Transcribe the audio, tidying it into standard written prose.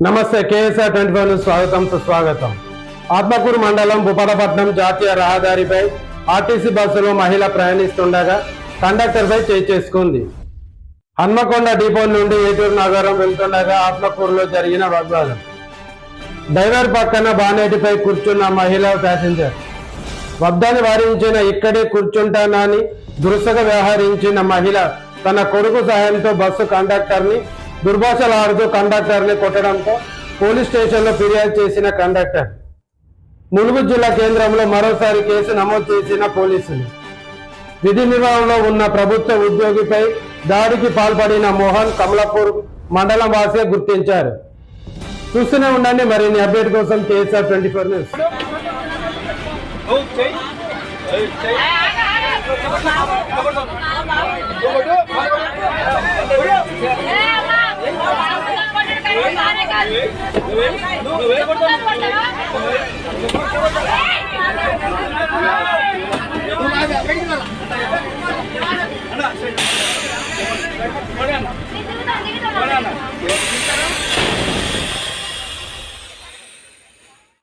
నమస్తే KSR 24 news స్వాగతం సుస్వాగతం. ఆత్మకూరు మండలం భూపాలపట్నం జాతీయ రహదారిపై ఆర్టీసీ బస్సులో మహిళ ప్రయాణిస్తుండగా కండక్టర్పై చేయి చేసుకుంది. హన్మకొండ డిపో నుండి ఏటూరు నగరం వెళ్తుండగా ఆత్మకూరులో జరిగిన వివాదం. డ్రైవర్ పక్కన బానేటిపై కూర్చున్న మహిళ ప్యాసింజర్ వద్దని వారించిన ఇక్కడే కూర్చుంటానని దురుసుగా వ్యవహరించిన మహిళ తన కొడుకు సహాయంతో బస్సు కండక్టర్ని దుర్భాషలాడుతూ కండక్టర్ని కొట్టడంతో పోలీస్ స్టేషన్లో ఫిర్యాదు చేసిన కండక్టర్ ములుగు జిల్లా కేంద్రంలో మరోసారి కేసు నమోదు చేసిన పోలీసులు. విధి నిర్వహణలో ఉన్న ప్రభుత్వ ఉద్యోగిపై దాడికి పాల్పడిన మోహన్ కమలాపూర్ మండలం వాసిగా గుర్తించారు. చూస్తూనే ఉండండి మరిన్ని అప్డేట్ కోసం కేఎస్ఆర్ 24 న్యూస్. Mana?